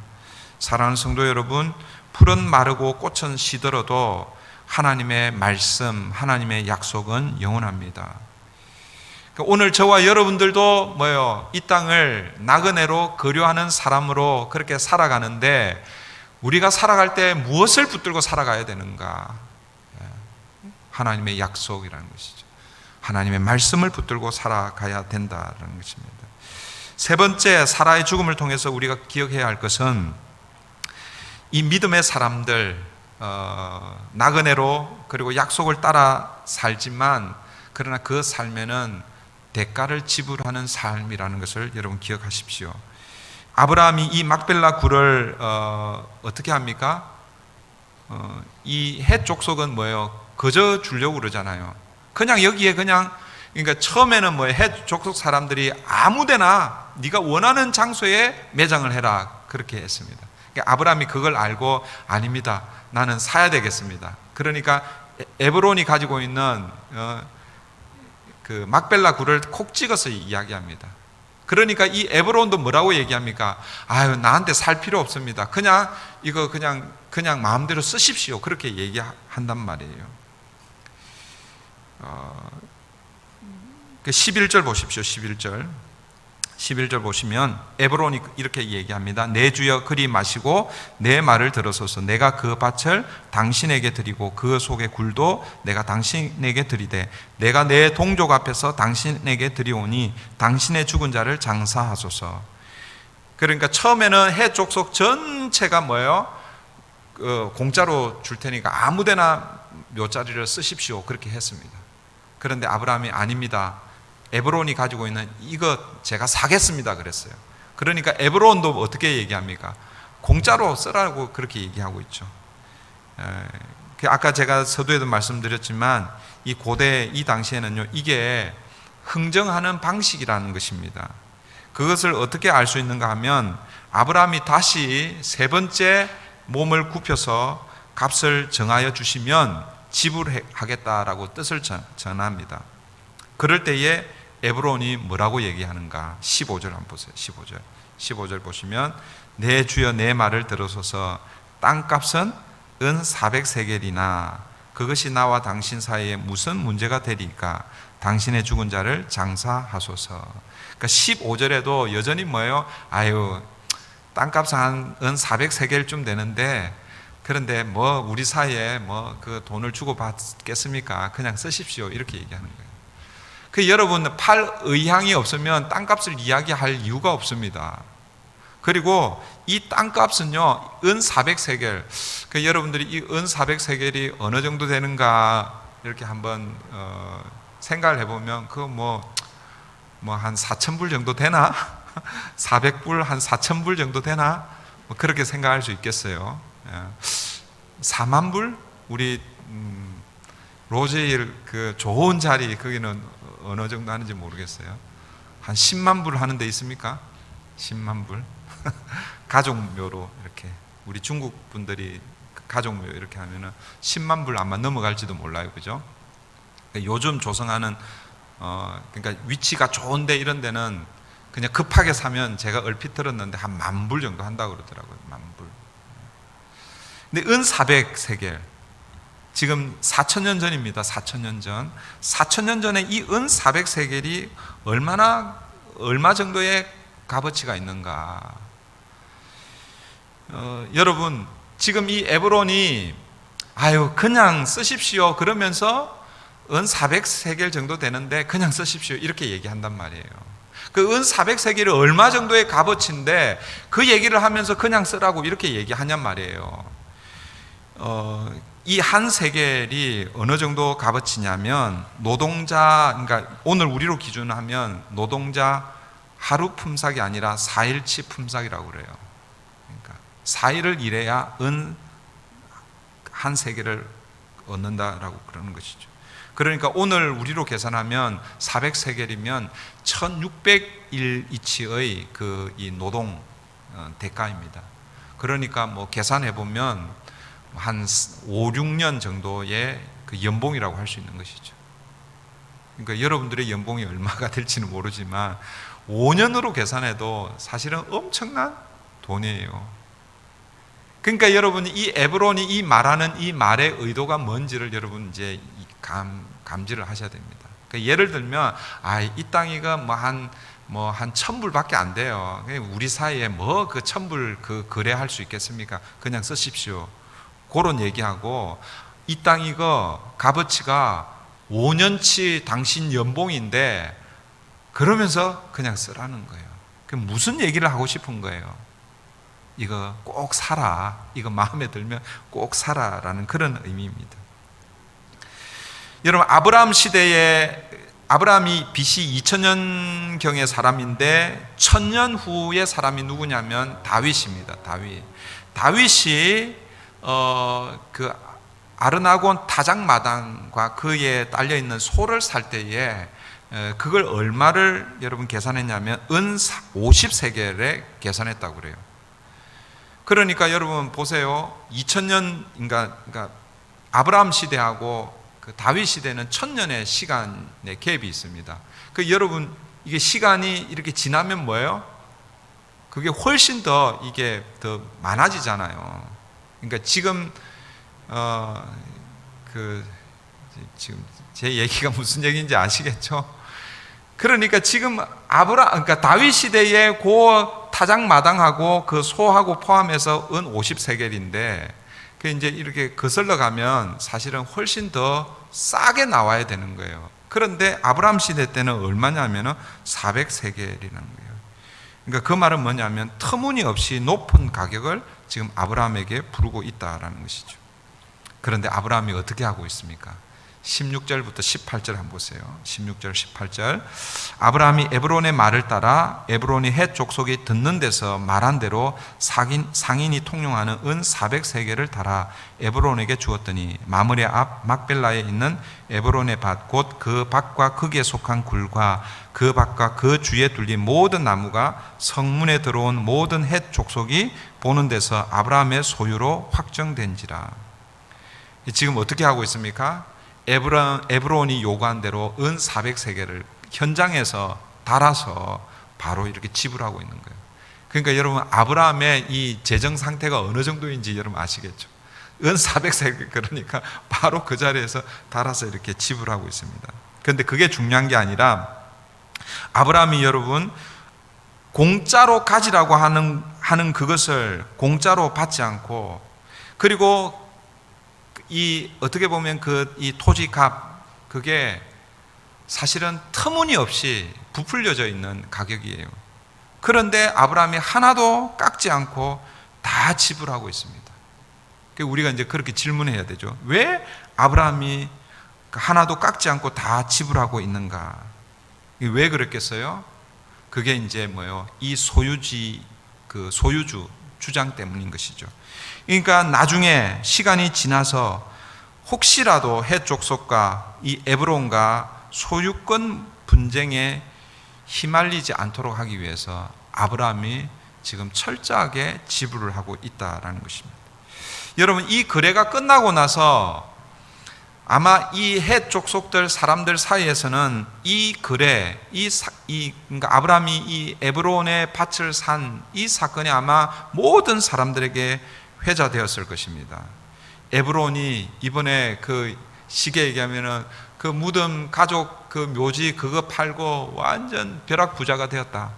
사랑하는 성도 여러분, 풀은 마르고 꽃은 시들어도 하나님의 말씀, 하나님의 약속은 영원합니다. 오늘 저와 여러분들도 뭐요? 이 땅을 나그네로 거류하는 사람으로 그렇게 살아가는데 우리가 살아갈 때 무엇을 붙들고 살아가야 되는가? 하나님의 약속이라는 것이죠. 하나님의 말씀을 붙들고 살아가야 된다는 것입니다. 세 번째, 사라의 죽음을 통해서 우리가 기억해야 할 것은 이 믿음의 사람들, 나그네로 그리고 약속을 따라 살지만 그러나 그 삶에는 대가를 지불하는 삶이라는 것을 여러분 기억하십시오. 아브라함이 이 막벨라 굴을 어떻게 합니까? 이 헷 족속은 뭐예요? 거저 주려고 그러잖아요. 그냥 여기에 그러니까 처음에는 뭐 헷 족속 사람들이 아무데나 네가 원하는 장소에 매장을 해라 그렇게 했습니다. 그러니까 아브라함이 그걸 알고 아닙니다. 나는 사야 되겠습니다. 그러니까 에브론이 가지고 있는 그 막벨라 굴을 콕 찍어서 이야기합니다. 그러니까 이 에브론도 뭐라고 얘기합니까? 아유, 나한테 살 필요 없습니다. 그냥 이거 그냥 마음대로 쓰십시오. 그렇게 얘기한단 말이에요. 11절 보십시오. 11절 보시면 에브론이 이렇게 얘기합니다. 내 주여 그리 마시고 내 말을 들으소서. 내가 그 밭을 당신에게 드리고 그 속의 굴도 내가 당신에게 드리되 내가 내 동족 앞에서 당신에게 드리오니 당신의 죽은 자를 장사하소서. 그러니까 처음에는 헷 족속 전체가 뭐예요? 공짜로 줄 테니까 아무데나 묘자리를 쓰십시오 그렇게 했습니다. 그런데 아브라함이 아닙니다. 에브론이 가지고 있는 이것 제가 사겠습니다 그랬어요. 그러니까 에브론도 어떻게 얘기합니까? 공짜로 쓰라고 그렇게 얘기하고 있죠. 아까 제가 서두에도 말씀드렸지만 이 고대 이 당시에는요 이게 흥정하는 방식이라는 것입니다. 그것을 어떻게 알 수 있는가 하면 아브라함이 다시 세 번째 몸을 굽혀서 값을 정하여 주시면 지불하겠다라고 뜻을 전합니다. 그럴 때에 에브론이 뭐라고 얘기하는가? 15절 한번 보세요. 15절 보시면 내 주여 내 말을 들으소서. 땅값은 은 400세겔이나 그것이 나와 당신 사이에 무슨 문제가 되리까? 당신의 죽은 자를 장사하소서. 그러니까 15절에도 여전히 뭐예요? 아유, 땅값은 한 은 400세겔쯤 되는데 그런데 뭐 우리 사이에 뭐 그 돈을 주고 받겠습니까? 그냥 쓰십시오. 이렇게 얘기하는 거예요. 그 여러분 팔 의향이 없으면 땅값을 이야기할 이유가 없습니다. 그리고 이 땅값은요, 은 400세겔. 여러분들이 이 은 400세겔이 어느 정도 되는가 이렇게 한번 생각을 해보면 그거 뭐 한 4,000불 정도 되나? 400불 한 4,000불 정도 되나? 뭐 그렇게 생각할 수 있겠어요. 4만 불? 우리 로제일 그 좋은 자리 거기는 어느 정도 하는지 모르겠어요. 한 10만 불 하는 데 있습니까? 10만 불? 가족묘로 이렇게 우리 중국 분들이 가족묘 이렇게 하면은 10만 불 아마 넘어갈지도 몰라요, 그죠? 요즘 조성하는 그러니까 위치가 좋은데 이런 데는 그냥 급하게 사면 제가 얼핏 들었는데 한 10,000불 정도 한다고 그러더라고요. 10,000불. 근데 은 400세겔 지금 4,000년 전입니다. 4,000년 전. 4,000년 전에 이 은 400세겔이 얼마 정도의 값어치가 있는가? 여러분, 지금 이 에브론이 그냥 쓰십시오 그러면서 은 400세겔 정도 되는데 그냥 쓰십시오 이렇게 얘기한단 말이에요. 그 은 400세겔이 얼마 정도의 값어치인데 그 얘기를 하면서 그냥 쓰라고 이렇게 얘기하냔 말이에요. 이 한 세겔이 어느 정도 값어치냐면 노동자, 그러니까 오늘 우리로 기준하면 노동자 하루 품삯이 아니라 4일치 품삯이라고 그래요. 그러니까 4일을 일해야 은 한 세겔을 얻는다라고 그러는 것이죠. 그러니까 오늘 우리로 계산하면 400세겔이면 1600일이치의 이 노동 대가입니다. 그러니까 뭐 계산해 보면 한 5, 6년 정도의 그 연봉이라고 할 수 있는 것이죠. 그러니까 여러분들의 연봉이 얼마가 될지는 모르지만 5년으로 계산해도 사실은 엄청난 돈이에요. 그러니까 여러분이 이 에브론이 이 말하는 이 말의 의도가 뭔지를 여러분 이제 감지를 하셔야 됩니다. 그러니까 예를 들면 이 땅이가 한 1,000불밖에 안 돼요. 우리 사이에 뭐 그 1,000불 그 거래할 수 있겠습니까? 그냥 쓰십시오. 그런 얘기하고 이 땅 이거 값어치가 5년치 당신 연봉인데 그러면서 그냥 쓰라는 거예요. 그 무슨 얘기를 하고 싶은 거예요? 이거 꼭 사라. 이거 마음에 들면 꼭 사라라는 그런 의미입니다. 여러분, 아브라함이 BC 2000년경의 사람인데 1000년 후의 사람이 누구냐면 다윗입니다. 다윗이 그 아르나곤 타작마당과 그에 딸려 있는 소를 살 때에 그걸 얼마를 여러분 계산했냐면 은 50세겔에 계산했다고 그래요. 그러니까 여러분 보세요. 2000년 그러니까 아브라함 시대하고 그 다윗 시대는 1000년의 시간의 갭이 있습니다. 그 여러분 이게 시간이 이렇게 지나면 뭐예요? 그게 훨씬 더 이게 더 많아지잖아요. 그러니까 지금 지금 제 얘기가 무슨 얘기인지 아시겠죠? 그러니까 지금 그러니까 다윗 시대의 그 타작마당하고 그 소하고 포함해서 은 50세겔인데 그 이제 이렇게 거슬러 가면 사실은 훨씬 더 싸게 나와야 되는 거예요. 그런데 아브라함 시대 때는 얼마냐면은 400세겔이라는 거예요. 그러니까 그 말은 뭐냐면 터무니없이 높은 가격을 지금 아브라함에게 부르고 있다라는 것이죠. 그런데 아브라함이 어떻게 하고 있습니까? 16절부터 18절 한번 보세요. 16절 18절 아브라함이 에브론의 말을 따라 에브론이 헷 족속이 듣는 데서 말한 대로 상인이 통용하는 은 400세겔을 달아 에브론에게 주었더니 마므레 앞 막벨라에 있는 에브론의 밭 곧 그 밭과 거기에 속한 굴과 그 밭과 그 주위에 둘린 모든 나무가 성문에 들어온 모든 헷 족속이 보는 데서 아브라함의 소유로 확정된지라. 지금 어떻게 하고 있습니까? 에브론이 요구한 대로 은 400세겔을 현장에서 달아서 바로 이렇게 지불하고 있는 거예요. 그러니까 여러분 아브라함의 이 재정 상태가 어느 정도인지 여러분 아시겠죠? 은 400세겔 그러니까 바로 그 자리에서 달아서 이렇게 지불하고 있습니다. 그런데 그게 중요한 게 아니라 아브라함이 여러분 공짜로 가지라고 하는 그것을 공짜로 받지 않고 그리고 어떻게 보면 이 토지 값 그게 사실은 터무니없이 부풀려져 있는 가격이에요. 그런데 아브라함이 하나도 깎지 않고 다 지불하고 있습니다. 우리가 이제 그렇게 질문해야 되죠. 왜 아브라함이 하나도 깎지 않고 다 지불하고 있는가? 왜 그랬겠어요? 그게 이제 뭐예요? 이 소유주 주장 때문인 것이죠. 그러니까 나중에 시간이 지나서 혹시라도 헷 족속과 이 에브론과 소유권 분쟁에 휘말리지 않도록 하기 위해서 아브라함이 지금 철저하게 지불을 하고 있다라는 것입니다. 여러분, 이 거래가 끝나고 나서 아마 이 헷 족속들 사람들 사이에서는 이 거래, 그러니까 아브라함이 이 에브론의 밭을 산 이 사건이 아마 모든 사람들에게 회자되었을 것입니다. 에브론이 이번에 그 시계 얘기하면은 그 무덤 가족 그 묘지 그거 팔고 완전 벼락 부자가 되었다,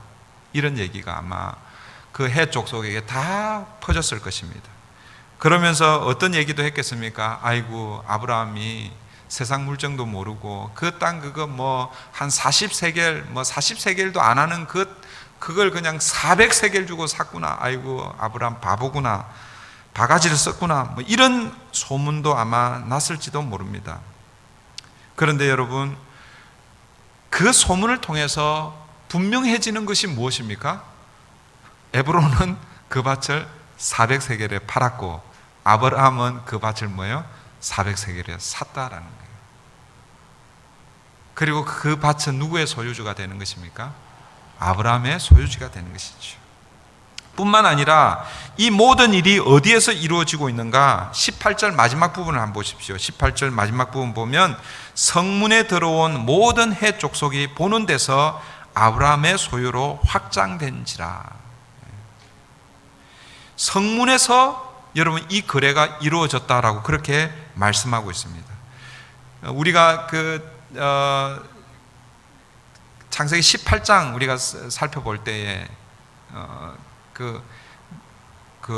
이런 얘기가 아마 그 헷 족속에게 다 퍼졌을 것입니다. 그러면서 어떤 얘기도 했겠습니까? 아이고, 아브라함이 세상 물정도 모르고 그 땅 그거 뭐 한 40세겔, 뭐 40세겔도 안 하는 그걸 그냥 400세겔 주고 샀구나. 아이고, 아브라함 바보구나. 바가지를 썼구나. 뭐 이런 소문도 아마 났을지도 모릅니다. 그런데 여러분, 그 소문을 통해서 분명해지는 것이 무엇입니까? 에브론은 그 밭을 400세겔에 팔았고 아브라함은 그 밭을 뭐예요? 400세겔에 샀다라는 거예요. 그리고 그 밭은 누구의 소유주가 되는 것입니까? 아브라함의 소유주가 되는 것이죠. 뿐만 아니라 이 모든 일이 어디에서 이루어지고 있는가? 18절 마지막 부분을 한번 보십시오. 18절 마지막 부분 보면 성문에 들어온 모든 헷 족속이 보는 데서 아브라함의 소유로 확장된지라. 성문에서 여러분 이 거래가 이루어졌다라고 그렇게 말씀하고 있습니다. 우리가 창세기 18장 우리가 살펴볼 때에 그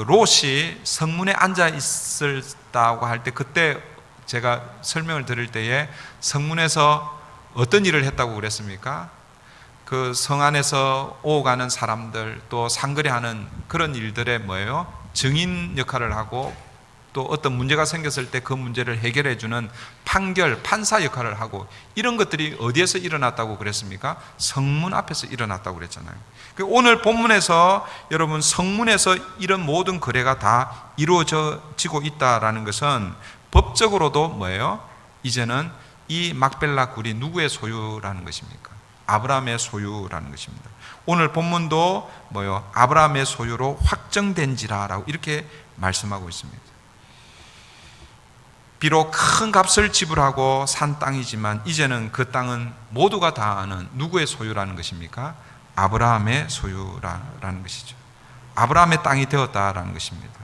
롯이 성문에 앉아 있었다고 할 때, 그때 제가 설명을 드릴 때에 성문에서 어떤 일을 했다고 그랬습니까? 그 성 안에서 오가는 사람들, 또 상거래하는 그런 일들에 뭐예요? 증인 역할을 하고, 또 어떤 문제가 생겼을 때 그 문제를 해결해 주는 판사 역할을 하고, 이런 것들이 어디에서 일어났다고 그랬습니까? 성문 앞에서 일어났다고 그랬잖아요. 오늘 본문에서 여러분 성문에서 이런 모든 거래가 다 이루어지고 있다라는 것은 법적으로도 뭐예요? 이제는 이 막벨라 굴이 누구의 소유라는 것입니까? 아브라함의 소유라는 것입니다. 오늘 본문도 뭐요? 아브라함의 소유로 확정된지라라고 이렇게 말씀하고 있습니다. 비록 큰 값을 지불하고 산 땅이지만 이제는 그 땅은 모두가 다 아는 누구의 소유라는 것입니까? 아브라함의 소유라는 것이죠. 아브라함의 땅이 되었다라는 것입니다.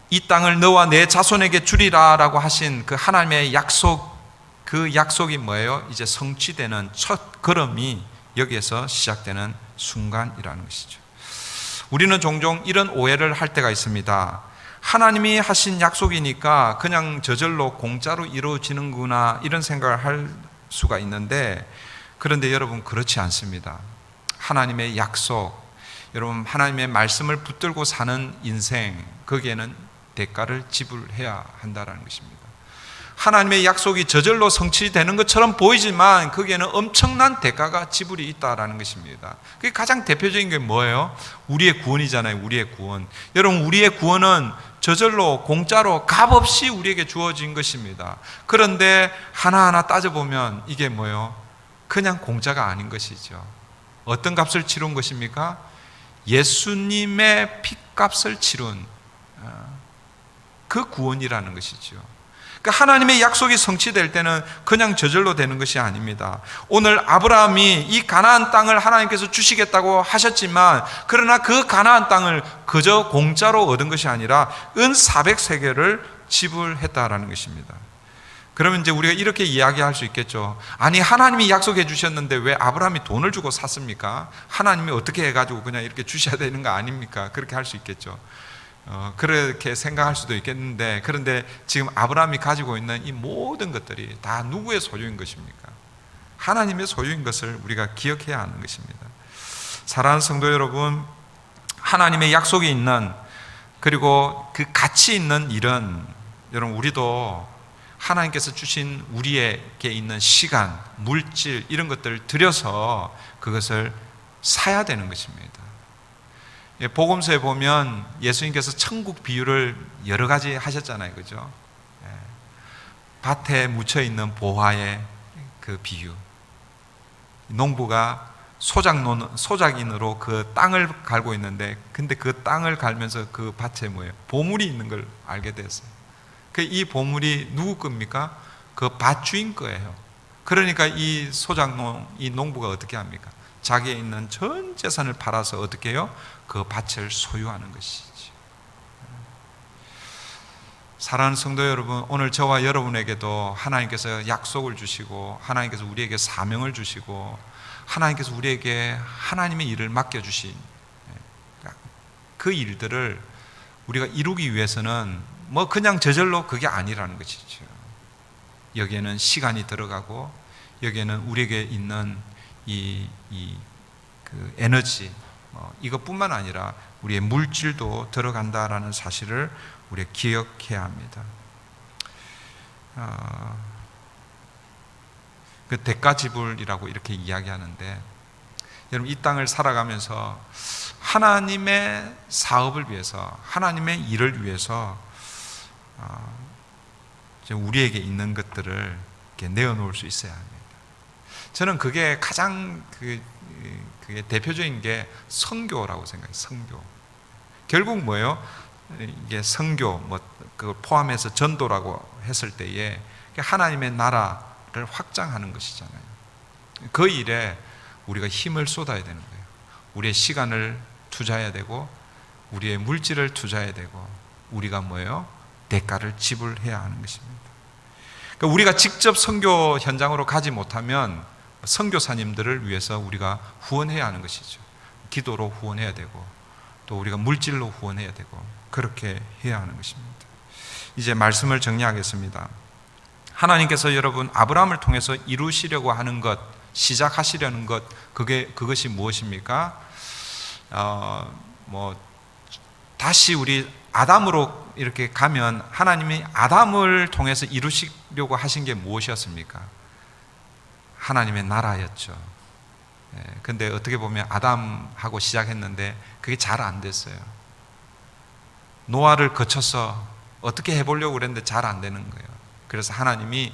이 땅을 너와 내 자손에게 주리라라고 하신 그 하나님의 약속, 그 약속이 뭐예요? 이제 성취되는 첫 걸음이 여기에서 시작되는 순간이라는 것이죠. 우리는 종종 이런 오해를 할 때가 있습니다. 하나님이 하신 약속이니까 그냥 저절로 공짜로 이루어지는구나, 이런 생각을 할 수가 있는데, 그런데 여러분 그렇지 않습니다. 하나님의 약속, 여러분 하나님의 말씀을 붙들고 사는 인생, 거기에는 대가를 지불해야 한다는 것입니다. 하나님의 약속이 저절로 성취되는 것처럼 보이지만 거기에는 엄청난 대가가 지불이 있다는 것입니다. 그게 가장 대표적인 게 뭐예요? 우리의 구원이잖아요. 우리의 구원. 여러분, 우리의 구원은 저절로 공짜로 값없이 우리에게 주어진 것입니다. 그런데 하나하나 따져보면 이게 뭐예요? 그냥 공짜가 아닌 것이죠. 어떤 값을 치룬 것입니까? 예수님의 핏값을 치룬 그 구원이라는 것이죠. 그러니까 하나님의 약속이 성취될 때는 그냥 저절로 되는 것이 아닙니다. 오늘 아브라함이 이 가나안 땅을 하나님께서 주시겠다고 하셨지만, 그러나 그 가나안 땅을 그저 공짜로 얻은 것이 아니라 은 400세겔을 지불했다라는 것입니다. 그러면 이제 우리가 이렇게 이야기할 수 있겠죠. 아니, 하나님이 약속해 주셨는데 왜 아브라함이 돈을 주고 샀습니까? 하나님이 어떻게 해가지고 그냥 이렇게 주셔야 되는 거 아닙니까? 그렇게 할 수 있겠죠. 그렇게 생각할 수도 있겠는데, 그런데 지금 아브라함이 가지고 있는 이 모든 것들이 다 누구의 소유인 것입니까? 하나님의 소유인 것을 우리가 기억해야 하는 것입니다. 사랑하는 성도 여러분, 하나님의 약속이 있는, 그리고 그 가치 있는 일은 여러분 우리도 하나님께서 주신 우리에게 있는 시간, 물질 이런 것들을 들여서 그것을 사야 되는 것입니다. 복음서에 보면 예수님께서 천국 비유를 여러 가지 하셨잖아요, 그죠? 밭에 묻혀 있는 보화의 그 비유, 농부가 소작인으로 그 땅을 갈고 있는데, 근데 그 땅을 갈면서 그 밭에 뭐예요? 보물이 있는 걸 알게 됐어요. 이 보물이 누구 겁니까? 그 밭 주인 거예요. 그러니까 이 농부가 어떻게 합니까? 자기에 있는 전 재산을 팔아서 어떻게 해요? 그 밭을 소유하는 것이지. 사랑하는 성도 여러분, 오늘 저와 여러분에게도 하나님께서 약속을 주시고, 하나님께서 우리에게 사명을 주시고, 하나님께서 우리에게 하나님의 일을 맡겨주신 그 일들을 우리가 이루기 위해서는 뭐 그냥 저절로 그게 아니라는 것이죠. 여기에는 시간이 들어가고, 여기에는 우리에게 있는 그 에너지, 이것뿐만 아니라 우리의 물질도 들어간다라는 사실을 우리가 기억해야 합니다. 그 대가지불이라고 이렇게 이야기하는데, 여러분 이 땅을 살아가면서 하나님의 사업을 위해서, 하나님의 일을 위해서 우리에게 있는 것들을 이렇게 내어놓을 수 있어야 합니다. 저는 그게 가장 그게 대표적인 게 선교라고 생각해요. 선교. 결국 뭐예요? 이게 선교, 그걸 포함해서 전도라고 했을 때에 하나님의 나라를 확장하는 것이잖아요. 그 일에 우리가 힘을 쏟아야 되는 거예요. 우리의 시간을 투자해야 되고, 우리의 물질을 투자해야 되고, 우리가 뭐예요? 대가를 지불해야 하는 것입니다. 그러니까 우리가 직접 선교 현장으로 가지 못하면 선교사님들을 위해서 우리가 후원해야 하는 것이죠. 기도로 후원해야 되고, 또 우리가 물질로 후원해야 되고, 그렇게 해야 하는 것입니다. 이제 말씀을 정리하겠습니다. 하나님께서 여러분 아브라함을 통해서 이루시려고 하는 것, 시작하시려는 것, 그것이 무엇입니까? 다시 우리 아담으로 이렇게 가면 하나님이 아담을 통해서 이루시려고 하신 게 무엇이었습니까? 하나님의 나라였죠. 근데 어떻게 보면 아담하고 시작했는데 그게 잘 안 됐어요. 노아를 거쳐서 어떻게 해보려고 그랬는데 잘 안 되는 거예요. 그래서 하나님이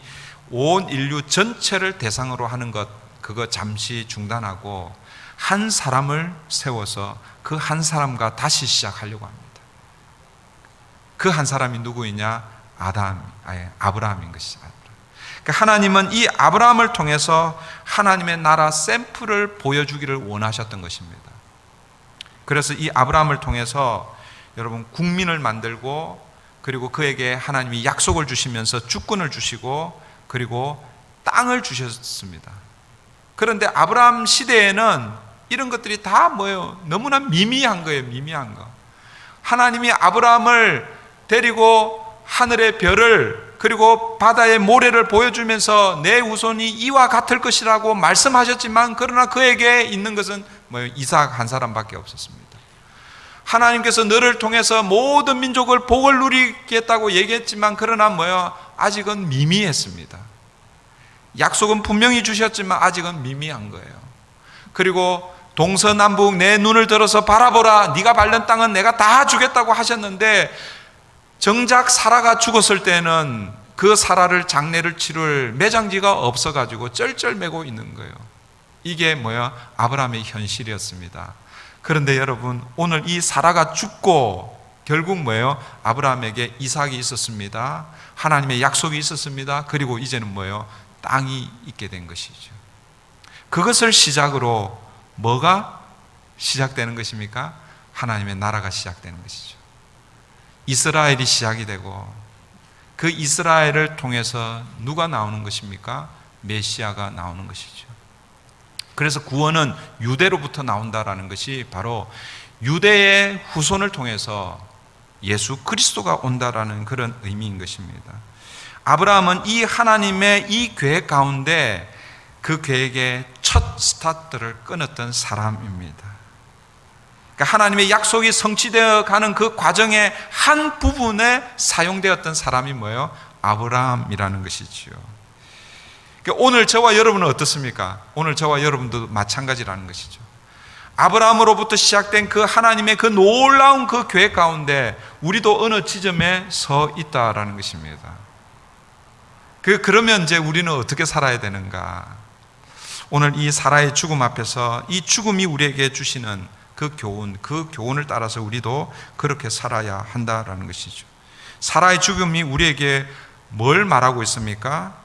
온 인류 전체를 대상으로 하는 것, 그거 잠시 중단하고 한 사람을 세워서 그 한 사람과 다시 시작하려고 합니다. 그 한 사람이 누구이냐? 아브라함인 것이죠. 그러니까 하나님은 이 아브라함을 통해서 하나님의 나라 샘플을 보여주기를 원하셨던 것입니다. 그래서 이 아브라함을 통해서 여러분 국민을 만들고, 그리고 그에게 하나님이 약속을 주시면서 주권을 주시고, 그리고 땅을 주셨습니다. 그런데 아브라함 시대에는 이런 것들이 다 뭐예요? 너무나 미미한 거예요. 미미한 거. 하나님이 아브라함을 데리고 하늘의 별을, 그리고 바다의 모래를 보여주면서 내 후손이 이와 같을 것이라고 말씀하셨지만, 그러나 그에게 있는 것은 뭐예요? 이삭 한 사람밖에 없었습니다. 하나님께서 너를 통해서 모든 민족을 복을 누리겠다고 얘기했지만, 그러나 뭐예요? 아직은 미미했습니다. 약속은 분명히 주셨지만 아직은 미미한 거예요. 그리고 동서남북 내 눈을 들어서 바라보라, 네가 밟는 땅은 내가 다 주겠다고 하셨는데, 정작 사라가 죽었을 때는 그 사라를 장례를 치를 매장지가 없어가지고 쩔쩔매고 있는 거예요. 이게 뭐야? 아브라함의 현실이었습니다. 그런데 여러분, 오늘 이 사라가 죽고 결국 뭐예요? 아브라함에게 이삭이 있었습니다. 하나님의 약속이 있었습니다. 그리고 이제는 뭐예요? 땅이 있게 된 것이죠. 그것을 시작으로 뭐가 시작되는 것입니까? 하나님의 나라가 시작되는 것이죠. 이스라엘이 시작이 되고, 그 이스라엘을 통해서 누가 나오는 것입니까? 메시아가 나오는 것이죠. 그래서 구원은 유대로부터 나온다라는 것이 바로 유대의 후손을 통해서 예수 그리스도가 온다라는 그런 의미인 것입니다. 아브라함은 이 하나님의 이 계획 가운데 그 계획의 첫 스타트를 끊었던 사람입니다. 그러니까 하나님의 약속이 성취되어 가는 그 과정의 한 부분에 사용되었던 사람이 뭐예요? 아브라함이라는 것이지요. 그러니까 오늘 저와 여러분은 어떻습니까? 오늘 저와 여러분도 마찬가지라는 것이죠. 아브라함으로부터 시작된 그 하나님의 그 놀라운 그 계획 가운데 우리도 어느 지점에 서 있다라는 것입니다. 그러면 이제 우리는 어떻게 살아야 되는가? 오늘 이 사라의 죽음 앞에서 이 죽음이 우리에게 주시는 그 교훈을 따라서 우리도 그렇게 살아야 한다라는 것이죠. 사라의 죽음이 우리에게 뭘 말하고 있습니까?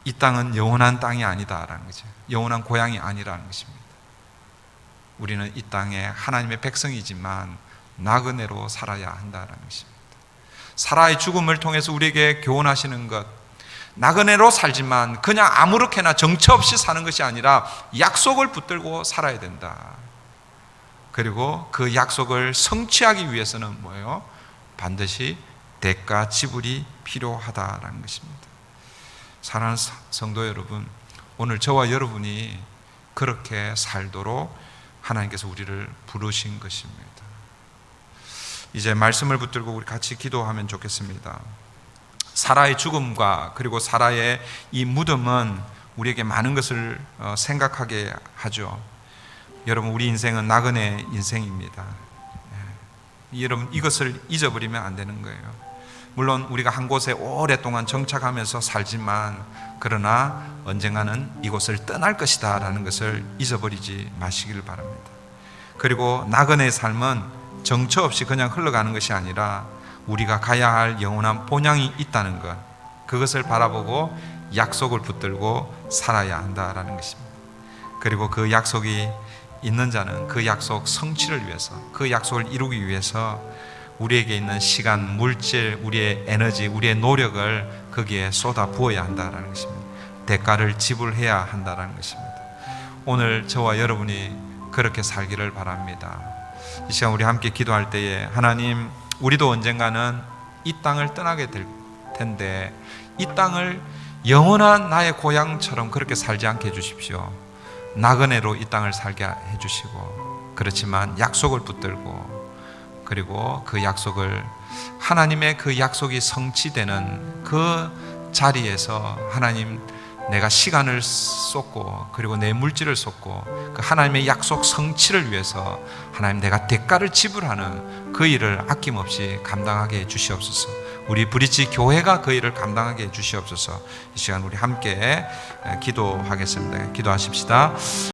이 땅은 영원한 땅이 아니다라는 거죠. 영원한 고향이 아니라는 것입니다. 우리는 이 땅에 하나님의 백성이지만 나그네로 살아야 한다는 것입니다. 사라의 죽음을 통해서 우리에게 교훈하시는 것, 나그네로 살지만 그냥 아무렇게나 정처 없이 사는 것이 아니라 약속을 붙들고 살아야 된다. 그리고 그 약속을 성취하기 위해서는 뭐예요? 반드시 대가 지불이 필요하다라는 것입니다. 사랑하는 성도 여러분, 오늘 저와 여러분이 그렇게 살도록 하나님께서 우리를 부르신 것입니다. 이제 말씀을 붙들고 우리 같이 기도하면 좋겠습니다. 사라의 죽음과 그리고 사라의 이 무덤은 우리에게 많은 것을 생각하게 하죠. 여러분, 우리 인생은 나그네 인생입니다. 여러분, 이것을 잊어버리면 안 되는 거예요. 물론 우리가 한 곳에 오랫동안 정착하면서 살지만 그러나 언젠가는 이곳을 떠날 것이다 라는 것을 잊어버리지 마시길 바랍니다. 그리고 나그네의 삶은 정처 없이 그냥 흘러가는 것이 아니라 우리가 가야 할 영원한 본향이 있다는 것, 그것을 바라보고 약속을 붙들고 살아야 한다라는 것입니다. 그리고 그 약속이 있는 자는 그 약속 성취를 위해서, 그 약속을 이루기 위해서 우리에게 있는 시간, 물질, 우리의 에너지, 우리의 노력을 거기에 쏟아 부어야 한다는 것입니다. 대가를 지불해야 한다는 것입니다. 오늘 저와 여러분이 그렇게 살기를 바랍니다. 이 시간 우리 함께 기도할 때에 하나님, 우리도 언젠가는 이 땅을 떠나게 될 텐데 이 땅을 영원한 나의 고향처럼 그렇게 살지 않게 해주십시오. 나그네로 이 땅을 살게 해주시고, 그렇지만 약속을 붙들고, 그리고 그 약속을, 하나님의 그 약속이 성취되는 그 자리에서 하나님, 내가 시간을 쏟고 그리고 내 물질을 쏟고 그 하나님의 약속 성취를 위해서 하나님, 내가 대가를 지불하는 그 일을 아낌없이 감당하게 해 주시옵소서. 우리 브릿지 교회가 그 일을 감당하게 해 주시옵소서. 이 시간 우리 함께 기도하겠습니다. 기도하십시다.